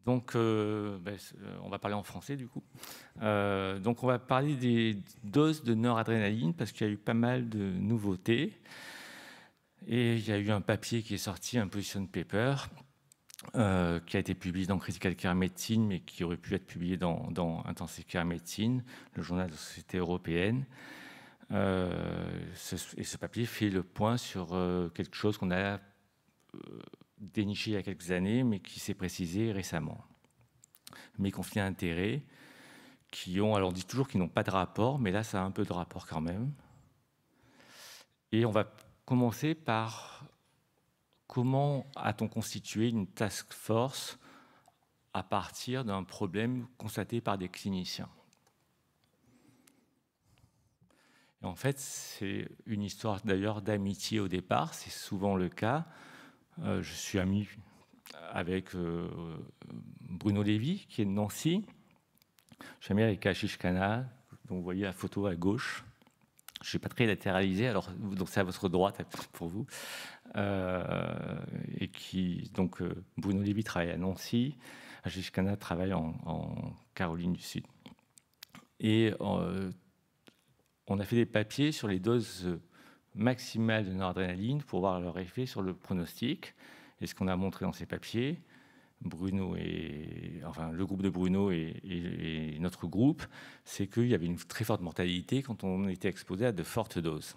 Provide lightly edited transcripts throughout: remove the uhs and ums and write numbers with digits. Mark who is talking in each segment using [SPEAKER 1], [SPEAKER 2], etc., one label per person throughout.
[SPEAKER 1] Donc, on va parler en français du coup. Donc, on va parler des doses de noradrénaline parce qu'il y a eu pas mal de nouveautés. Et il y a eu un papier qui est sorti, un position paper, qui a été publié dans Critical Care Medicine, mais qui aurait pu être publié dans Intensive Care Medicine, le journal de la Société européenne. Et ce papier fait le point sur quelque chose qu'on a déniché il y a quelques années, mais qui s'est précisé récemment. Mes conflits d'intérêts, qui ont, alors on dit toujours qu'ils n'ont pas de rapport, mais là ça a un peu de rapport quand même. Et on va commencer par comment a-t-on constitué une task force à partir d'un problème constaté par des cliniciens. Et en fait, c'est une histoire d'ailleurs d'amitié au départ, c'est souvent le cas. Je suis ami avec Bruno Lévy, qui est de Nancy. Je suis ami avec Ashish Khanna, dont vous voyez la photo à gauche. Je ne suis pas très latéralisé, alors donc c'est à votre droite pour vous. Et qui, donc, Bruno Lévy travaille à Nancy, Ashish Khanna travaille en Caroline du Sud. Et on a fait des papiers sur les doses maximales de noradrénaline pour voir leur effet sur le pronostic. Et ce qu'on a montré dans ces papiers, le groupe de Bruno et notre groupe, c'est qu'il y avait une très forte mortalité quand on était exposé à de fortes doses.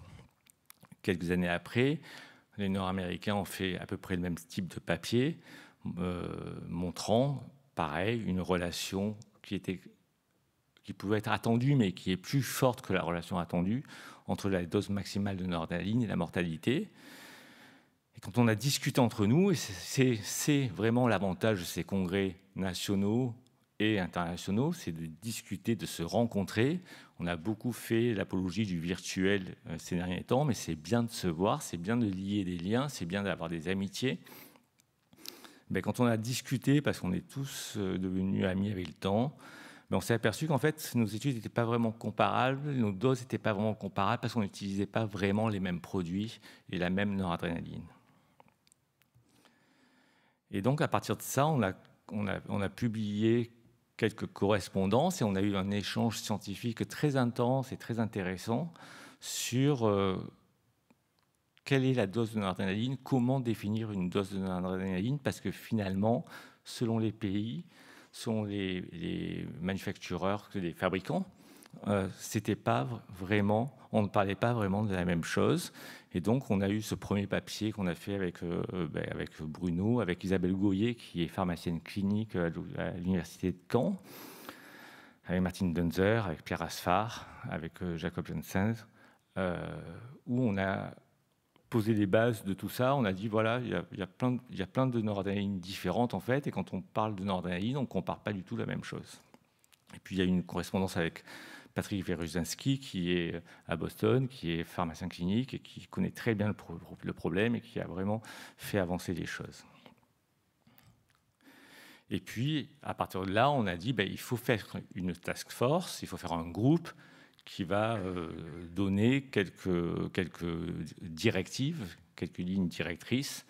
[SPEAKER 1] Quelques années après, les Nord-Américains ont fait à peu près le même type de papier, montrant, pareil, une relation qui pouvait être attendue, mais qui est plus forte que la relation attendue entre la dose maximale de noradrénaline et la mortalité. Et quand on a discuté entre nous, et c'est vraiment l'avantage de ces congrès nationaux et internationaux, c'est de discuter, de se rencontrer. On a beaucoup fait l'apologie du virtuel ces derniers temps, mais c'est bien de se voir, c'est bien de lier des liens, c'est bien d'avoir des amitiés. Mais quand on a discuté, parce qu'on est tous devenus amis avec le temps, on s'est aperçu qu'en fait, nos études n'étaient pas vraiment comparables, nos doses n'étaient pas vraiment comparables parce qu'on n'utilisait pas vraiment les mêmes produits et la même noradrénaline. Et donc, à partir de ça, on a publié quelques correspondances et on a eu un échange scientifique très intense et très intéressant sur quelle est la dose de noradrénaline, comment définir une dose de noradrénaline, parce que finalement, selon les pays, selon les manufactureurs, les fabricants, c'était pas vraiment, on ne parlait pas vraiment de la même chose. Et donc, on a eu ce premier papier qu'on a fait avec Bruno, avec Isabelle Goyer, qui est pharmacienne clinique à l'université de Caen, avec Martine Dunzer, avec Pierre Asfar, avec Jacob Jensen, où on a posé les bases de tout ça. On a dit, voilà, il y a plein de noradrénaline différentes, en fait, et quand on parle de noradrénaline, on ne compare pas du tout la même chose. Et puis, il y a eu une correspondance avec Patrick Weruzinski, qui est à Boston, qui est pharmacien clinique et qui connaît très bien le problème et qui a vraiment fait avancer les choses. Et puis, à partir de là, on a dit il faut faire une task force, il faut faire un groupe qui va donner quelques directives, quelques lignes directrices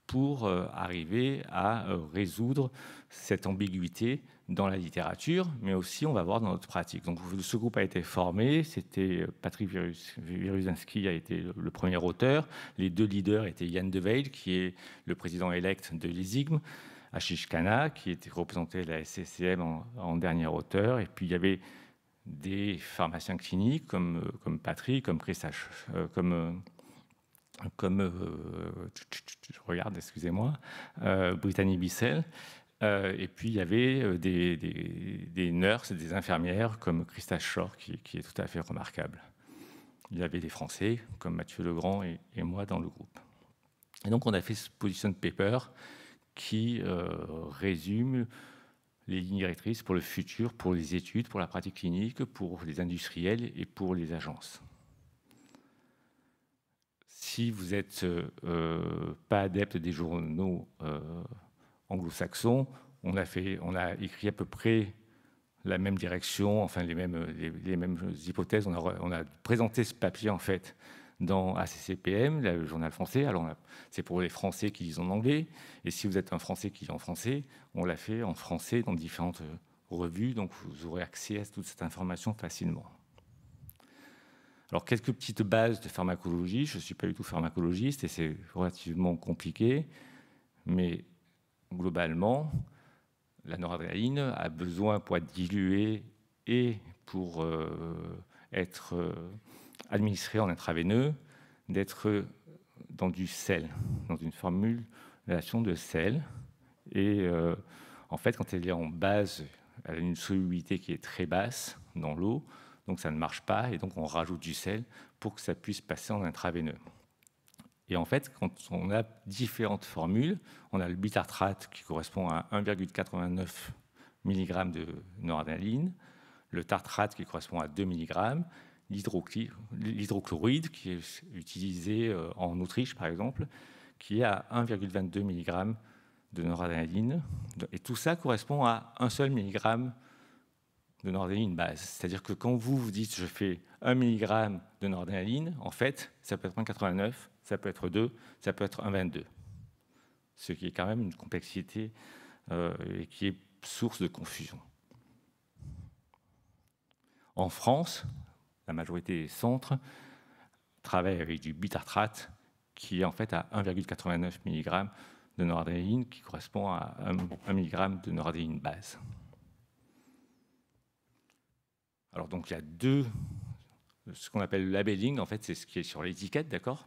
[SPEAKER 1] pour arriver à résoudre cette ambiguïté dans la littérature, mais aussi on va voir dans notre pratique. Donc ce groupe a été formé, c'était Patrick Weruzinski a été le premier auteur, les deux leaders étaient Yann Deveil, qui est le président élect de l'ESIGM, Ashish Khanna, qui était représenté à la SCCM en dernier auteur, et puis il y avait des pharmaciens cliniques comme Patrick, comme Chris je regarde, excusez-moi, Brittany Bissell, et puis il y avait des nurses et des infirmières comme Christa Shore qui est tout à fait remarquable. Il y avait des Français comme Mathieu Legrand et moi dans le groupe. Et donc on a fait ce position paper qui résume les lignes directrices pour le futur, pour les études, pour la pratique clinique, pour les industriels et pour les agences. Si vous n'êtes pas adepte des journaux anglo-saxons, on a écrit à peu près la même direction, enfin les mêmes hypothèses. On a présenté ce papier en fait dans ACCPM, le journal français. Alors, c'est pour les Français qui lisent en anglais. Et si vous êtes un Français qui lit en français, on l'a fait en français dans différentes revues. Donc, vous aurez accès à toute cette information facilement. Alors, quelques petites bases de pharmacologie. Je ne suis pas du tout pharmacologiste et c'est relativement compliqué. Mais globalement, la noradrénaline a besoin, pour être diluée et pour être administrée en intraveineux, d'être dans du sel, dans une formulation de sel. Et en fait, quand elle est en base, elle a une solubilité qui est très basse dans l'eau, donc ça ne marche pas, et donc on rajoute du sel pour que ça puisse passer en intraveineux. Et en fait, quand on a différentes formules, on a le bitartrate qui correspond à 1,89 mg de noradrénaline, le tartrate qui correspond à 2 mg, l'hydrochloride qui est utilisé en Autriche par exemple, qui est à 1,22 mg de noradrénaline. Et tout ça correspond à un seul milligramme de noradrénaline base. C'est-à-dire que quand vous dites je fais 1 mg de noradrénaline, en fait, ça peut être 1,89, ça peut être 2, ça peut être 1,22. Ce qui est quand même une complexité et qui est source de confusion. En France, la majorité des centres travaillent avec du bitartrate qui est en fait à 1,89 mg de noradrénaline qui correspond à 1 mg de noradrénaline base. Alors donc il y a ce qu'on appelle le labeling, en fait c'est ce qui est sur l'étiquette, d'accord?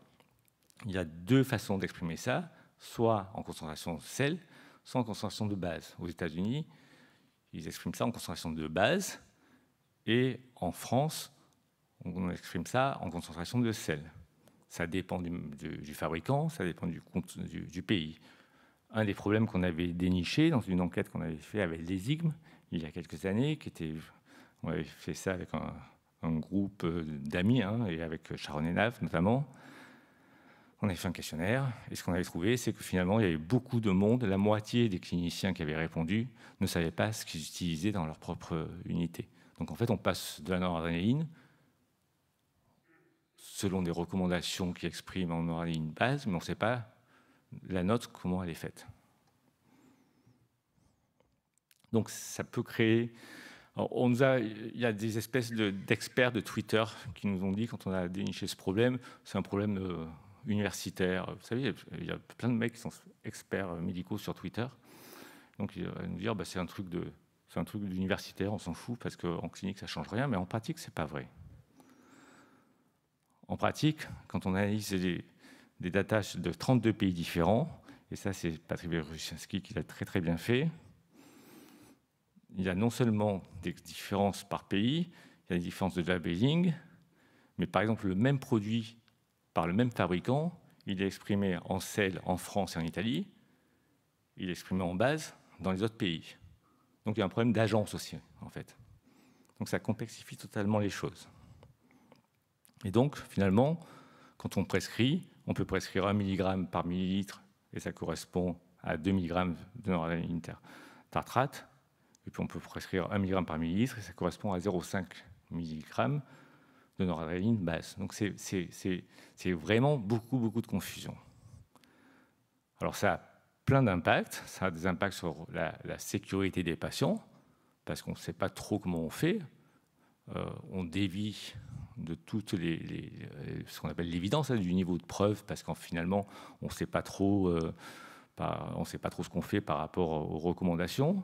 [SPEAKER 1] Il y a deux façons d'exprimer ça, soit en concentration de sel, soit en concentration de base. Aux États-Unis, ils expriment ça en concentration de base, et en France, on exprime ça en concentration de sel. Ça dépend du fabricant, ça dépend du pays. Un des problèmes qu'on avait déniché dans une enquête qu'on avait fait avec l'ESIGM il y a quelques années, on avait fait ça avec un groupe d'amis, et avec Sharon Enav notamment. On avait fait un questionnaire, et ce qu'on avait trouvé, c'est que finalement, il y avait beaucoup de monde, la moitié des cliniciens qui avaient répondu ne savaient pas ce qu'ils utilisaient dans leur propre unité. Donc en fait, on passe de la noradrénaline, selon des recommandations qui expriment en noradrénaline base, mais on ne sait pas la note, comment elle est faite. Donc ça peut créer... il y a des espèces d'experts de Twitter qui nous ont dit, quand on a déniché ce problème, c'est un problème universitaire. Vous savez, il y a plein de mecs qui sont experts médicaux sur Twitter. Donc ils vont nous dire, c'est un truc d'universitaire, on s'en fout, parce qu'en clinique, ça ne change rien, mais en pratique, ce n'est pas vrai. En pratique, quand on analyse des datas de 32 pays différents, et ça c'est Patrick Wieruszynski qui l'a très très bien fait, il y a non seulement des différences par pays, il y a des différences de labeling, mais par exemple le même produit par le même fabricant, il est exprimé en sel en France et en Italie, il est exprimé en base dans les autres pays. Donc il y a un problème d'agence aussi, en fait. Donc ça complexifie totalement les choses. Et donc, finalement, quand on prescrit, on peut prescrire 1 mg par millilitre, et ça correspond à 2 mg de noradrénaline tartrate. Et puis on peut prescrire 1 mg par millilitre, et ça correspond à 0,5 mg de noradrénaline base. Donc c'est vraiment beaucoup de confusion. Alors ça a plein d'impacts. Ça a des impacts sur la sécurité des patients, parce qu'on ne sait pas trop comment on fait. On dévie de toutes ce qu'on appelle l'évidence du niveau de preuve, parce qu'en finalement, on ne sait pas trop ce qu'on fait par rapport aux recommandations.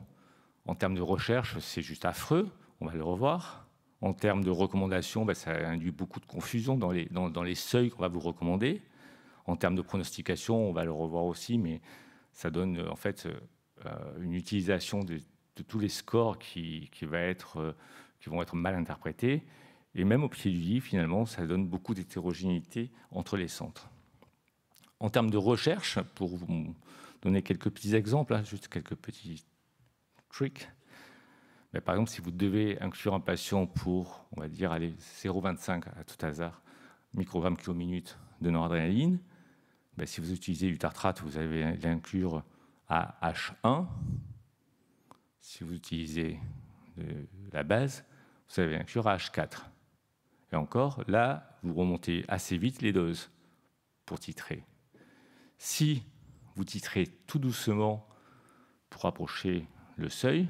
[SPEAKER 1] En termes de recherche, c'est juste affreux, on va le revoir. En termes de recommandations, ça induit beaucoup de confusion dans les seuils qu'on va vous recommander. En termes de pronostication, on va le revoir aussi, mais ça donne en fait une utilisation de tous les scores qui vont être mal interprétés. Et même au pied du lit, finalement, ça donne beaucoup d'hétérogénéité entre les centres. En termes de recherche, pour vous donner quelques petits exemples, juste quelques petits tricks. Mais par exemple, si vous devez inclure un patient pour, on va dire, 0,25 à tout hasard, microgrammes kilo minute de noradrénaline, si vous utilisez du tartrate, vous allez l'inclure à H1. Si vous utilisez la base, vous allez l'inclure à H4. Et encore, là, vous remontez assez vite les doses pour titrer. Si vous titrez tout doucement pour approcher le seuil,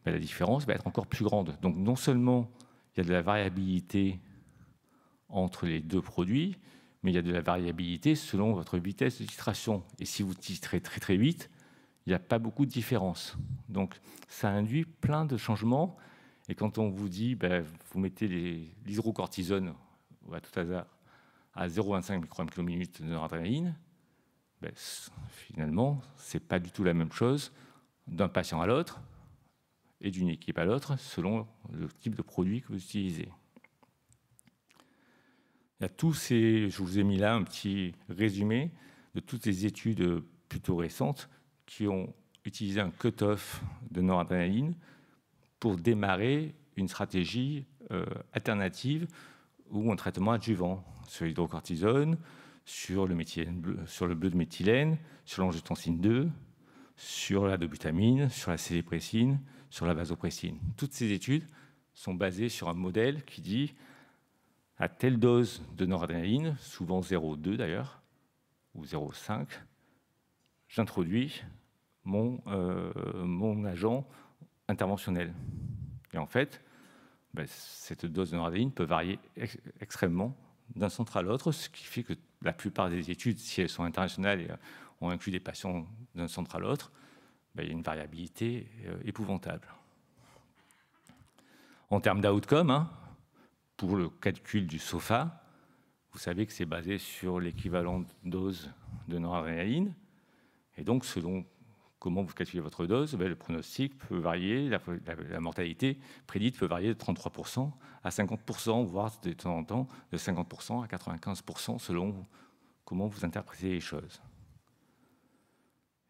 [SPEAKER 1] ben, la différence va être encore plus grande. Donc non seulement il y a de la variabilité entre les deux produits, mais il y a de la variabilité selon votre vitesse de titration. Et si vous titrez très très vite, il n'y a pas beaucoup de différence. Donc ça induit plein de changements. Et quand on vous dit, ben, vous mettez l'hydrocortisone, à tout hasard, à 0,25 microgrammes par minute de noradrénaline, ben, finalement, ce n'est pas du tout la même chose d'un patient à l'autre et d'une équipe à l'autre, selon le type de produit que vous utilisez. Il y a tous ces, je vous ai mis là un petit résumé de toutes les études plutôt récentes qui ont utilisé un cut-off de noradrénaline pour démarrer une stratégie alternative ou un traitement adjuvant sur l'hydrocortisone, sur le bleu de méthylène, sur l'angiotensine 2, sur la dobutamine, sur la célépressine, sur la vasopressine. Toutes ces études sont basées sur un modèle qui dit à telle dose de noradrénaline, souvent 0,2 d'ailleurs, ou 0,5, j'introduis mon agent interventionnel. Et en fait, ben, cette dose de noradrénaline peut varier extrêmement d'un centre à l'autre, ce qui fait que la plupart des études, si elles sont internationales et ont inclus des patients d'un centre à l'autre, ben, il y a une variabilité épouvantable. En termes d'outcome, pour le calcul du SOFA, vous savez que c'est basé sur l'équivalent dose de noradrénaline. Et donc, selon comment vous calculez votre dose, ben, le pronostic peut varier, la mortalité prédite peut varier de 33% à 50%, voire de temps en temps de 50% à 95%, selon comment vous interprétez les choses.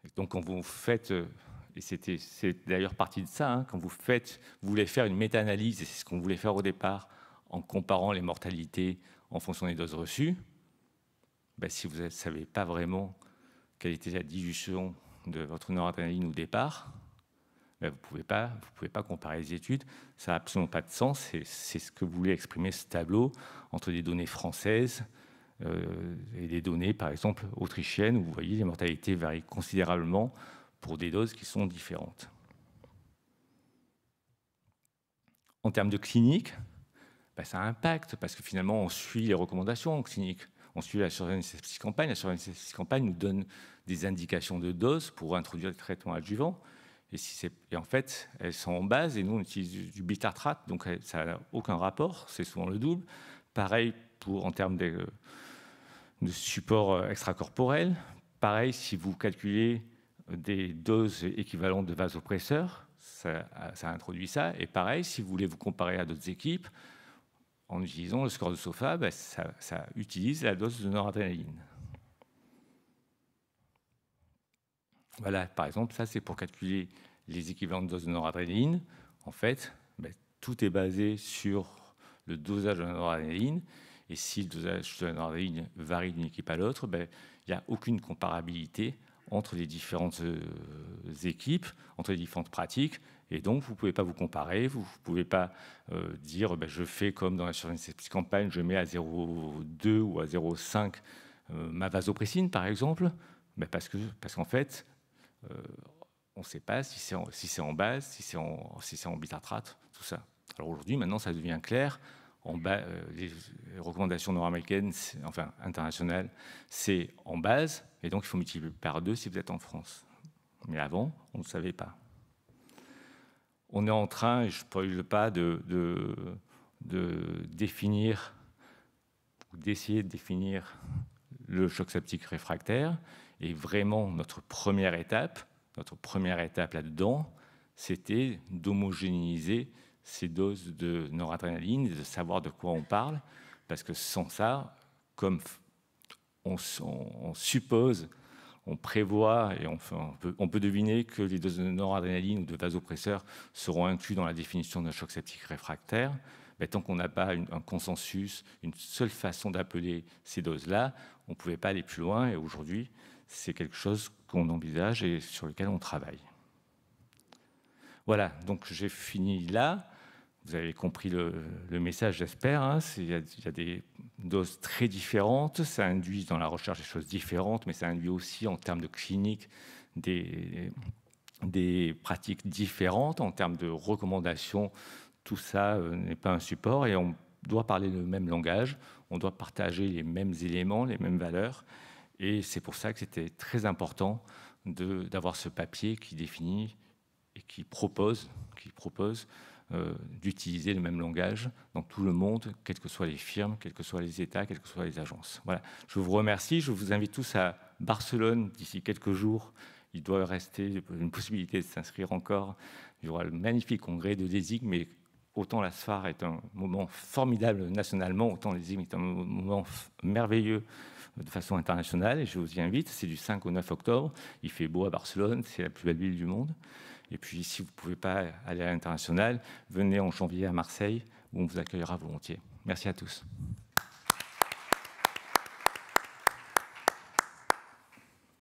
[SPEAKER 1] Et donc, quand vous faites, et c'est d'ailleurs partie de ça, quand vous voulez faire une méta-analyse, et c'est ce qu'on voulait faire au départ, en comparant les mortalités en fonction des doses reçues, ben, si vous ne savez pas vraiment quelle était la dilution de votre noradrénaline au départ, ben, vous ne pouvez pas comparer les études. Ça n'a absolument pas de sens. C'est ce que voulait exprimer ce tableau entre des données françaises et des données, par exemple, autrichiennes, où vous voyez les mortalités varient considérablement pour des doses qui sont différentes. En termes de clinique, ben, ça impacte parce que finalement, on suit les recommandations en clinique. On suit la surveillance sepsis campagne. La surveillance sepsis campagne nous donne des indications de dose pour introduire le traitement adjuvant. Et en fait, elles sont en base et nous, on utilise du bitartrate, donc ça n'a aucun rapport, c'est souvent le double. Pareil en termes de support extracorporel. Pareil, si vous calculez des doses équivalentes de vasopresseurs, ça introduit ça. Et pareil, si vous voulez vous comparer à d'autres équipes, en utilisant le score de SOFA, ben, ça utilise la dose de noradrénaline. Voilà, par exemple, ça c'est pour calculer les équivalents de doses de noradrénaline. En fait, ben, tout est basé sur le dosage de la noradrénaline. Et si le dosage de la noradrénaline varie d'une équipe à l'autre, ben, il n'y a aucune comparabilité entre les différentes équipes, entre les différentes pratiques. Et donc, vous ne pouvez pas vous comparer, vous ne pouvez pas dire ben, je fais comme dans la surveillance sepsis campagne, je mets à 0,2 ou à 0,5 ma vasopressine, par exemple, ben, parce qu'en fait, on ne sait pas si c'est en base, si c'est en bitartrate, tout ça. Alors aujourd'hui, maintenant, ça devient clair. Les recommandations nord-américaines, enfin internationales, c'est en base, et donc il faut multiplier par 2 si vous êtes en France. Mais avant, on ne savait pas. On est en train, et je ne spoile pas, définir, ou d'essayer de définir le choc septique réfractaire. Et vraiment, notre première étape là-dedans, c'était d'homogénéiser ces doses de noradrénaline et de savoir de quoi on parle, parce que sans ça, comme on suppose, on prévoit et on peut deviner que les doses de noradrénaline ou de vasopresseurs seront inclus dans la définition d'un choc septique réfractaire, mais tant qu'on n'a pas un consensus, une seule façon d'appeler ces doses-là, on ne pouvait pas aller plus loin, et aujourd'hui, c'est quelque chose qu'on envisage et sur lequel on travaille. Voilà, donc j'ai fini là. Vous avez compris le message, j'espère. Hein. Il y a des doses très différentes. Ça induit dans la recherche des choses différentes, mais ça induit aussi en termes de clinique des pratiques différentes. En termes de recommandations, tout ça n'est pas un support et on doit parler le même langage. On doit partager les mêmes éléments, les mêmes valeurs. Et c'est pour ça que c'était très important d'avoir ce papier qui définit et qui propose d'utiliser le même langage dans tout le monde, quelles que soient les firmes, quels que soient les États, quelles que soient les agences. Voilà. Je vous remercie. Je vous invite tous à Barcelone d'ici quelques jours. Il doit rester une possibilité de s'inscrire encore. Il y aura le magnifique congrès de l'ESIG, mais autant la SFAR est un moment formidable nationalement, autant l'ESIG est un moment merveilleux de façon internationale. Et je vous y invite. C'est du 5 au 9 octobre. Il fait beau à Barcelone. C'est la plus belle ville du monde. Et puis, si vous ne pouvez pas aller à l'international, venez en janvier à Marseille, où on vous accueillera volontiers. Merci à tous.